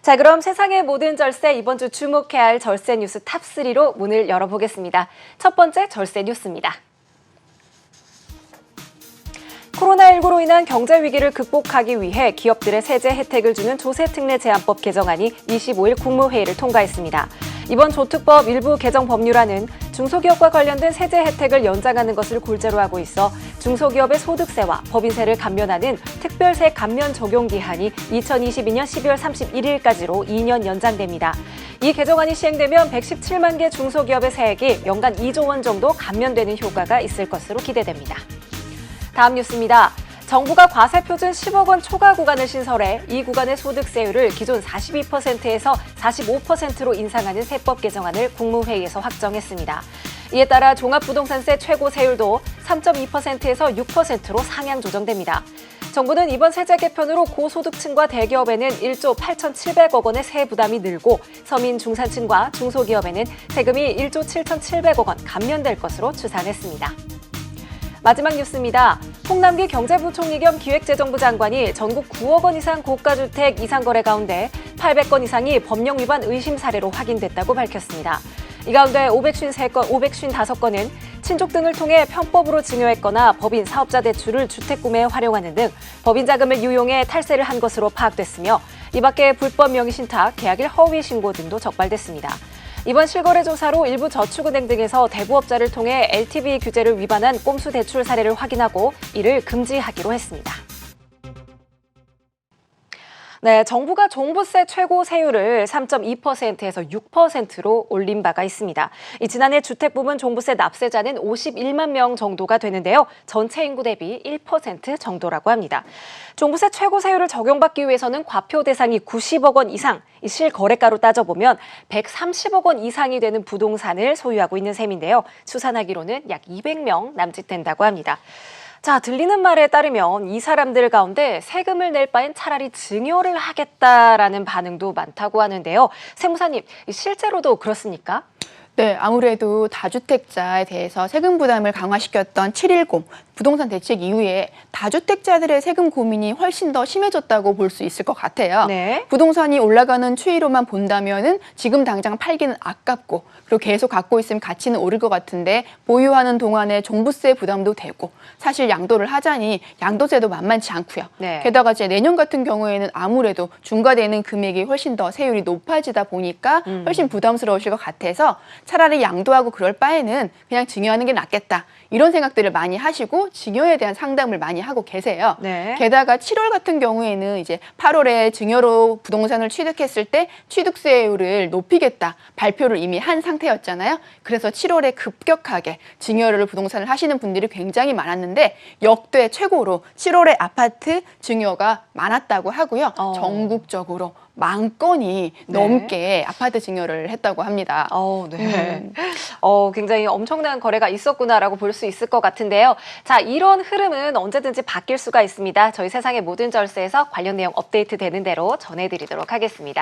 자, 그럼 세상의 모든 절세 이번 주 주목해야 할 절세 뉴스 탑3로 문을 열어보겠습니다. 첫 번째 절세 뉴스입니다. 코로나19로 인한 경제 위기를 극복하기 위해 기업들의 세제 혜택을 주는 조세특례 제한법 개정안이 25일 국무회의를 통과했습니다. 이번 조특법 일부 개정 법률안은 중소기업과 관련된 세제 혜택을 연장하는 것을 골자로 하고 있어 중소기업의 소득세와 법인세를 감면하는 특별세 감면 적용 기한이 2022년 12월 31일까지로 2년 연장됩니다. 이 개정안이 시행되면 117만 개 중소기업의 세액이 연간 2조 원 정도 감면되는 효과가 있을 것으로 기대됩니다. 다음 뉴스입니다. 정부가 과세표준 10억 원 초과 구간을 신설해 이 구간의 소득세율을 기존 42%에서 45%로 인상하는 세법 개정안을 국무회의에서 확정했습니다. 이에 따라 종합부동산세 최고 세율도 3.2%에서 6%로 상향 조정됩니다. 정부는 이번 세제 개편으로 고소득층과 대기업에는 1조 8,700억 원의 세부 부담이 늘고 서민 중산층과 중소기업에는 세금이 1조 7,700억 원 감면될 것으로 추산했습니다. 마지막 뉴스입니다. 홍남기 경제부총리 겸 기획재정부 장관이 전국 9억 원 이상 고가주택 이상 거래 가운데 800건 이상이 법령 위반 의심 사례로 확인됐다고 밝혔습니다. 이 가운데 555건은 친족 등을 통해 편법으로 증여했거나 법인 사업자 대출을 주택 구매에 활용하는 등 법인 자금을 유용해 탈세를 한 것으로 파악됐으며 이 밖에 불법 명의신탁, 계약일 허위 신고 등도 적발됐습니다. 이번 실거래 조사로 일부 저축은행 등에서 대부업자를 통해 LTV 규제를 위반한 꼼수 대출 사례를 확인하고 이를 금지하기로 했습니다. 네, 정부가 종부세 최고 세율을 3.2%에서 6%로 올린 바가 있습니다. 지난해 주택부문 종부세 납세자는 51만 명 정도가 되는데요. 전체 인구 대비 1% 정도라고 합니다. 종부세 최고 세율을 적용받기 위해서는 과표 대상이 90억 원 이상, 실거래가로 따져보면 130억 원 이상이 되는 부동산을 소유하고 있는 셈인데요. 추산하기로는 약 200명 남짓된다고 합니다. 자, 들리는 말에 따르면 이 사람들 가운데 세금을 낼 바엔 차라리 증여를 하겠다라는 반응도 많다고 하는데요. 세무사님, 실제로도 그렇습니까? 네, 아무래도 다주택자에 대해서 세금 부담을 강화시켰던 7.10 부동산 대책 이후에 다주택자들의 세금 고민이 훨씬 더 심해졌다고 볼 수 있을 것 같아요. 네. 부동산이 올라가는 추이로만 본다면은 지금 당장 팔기는 아깝고 그리고 계속 갖고 있으면 가치는 오를 것 같은데 보유하는 동안에 종부세 부담도 되고 사실 양도를 하자니 양도세도 만만치 않고요. 네. 게다가 이제 내년 같은 경우에는 아무래도 중과되는 금액이 훨씬 더 세율이 높아지다 보니까 훨씬 부담스러우실 것 같아서 차라리 양도하고 그럴 바에는 그냥 증여하는 게 낫겠다. 이런 생각들을 많이 하시고 증여에 대한 상담을 많이 하고 계세요. 네. 게다가 7월 같은 경우에는 이제 8월에 증여로 부동산을 취득했을 때 취득세율을 높이겠다 발표를 이미 한 상태였잖아요. 그래서 7월에 급격하게 증여를 부동산을 하시는 분들이 굉장히 많았는데 역대 최고로 7월에 아파트 증여가 많았다고 하고요. 전국적으로 10,000건이 넘게 아파트 증여를 했다고 합니다. 네. 굉장히 엄청난 거래가 있었구나라고 볼 수 있을 것 같은데요. 자, 이런 흐름은 언제든지 바뀔 수가 있습니다. 저희 세상의 모든 절세에서 관련 내용 업데이트 되는 대로 전해드리도록 하겠습니다.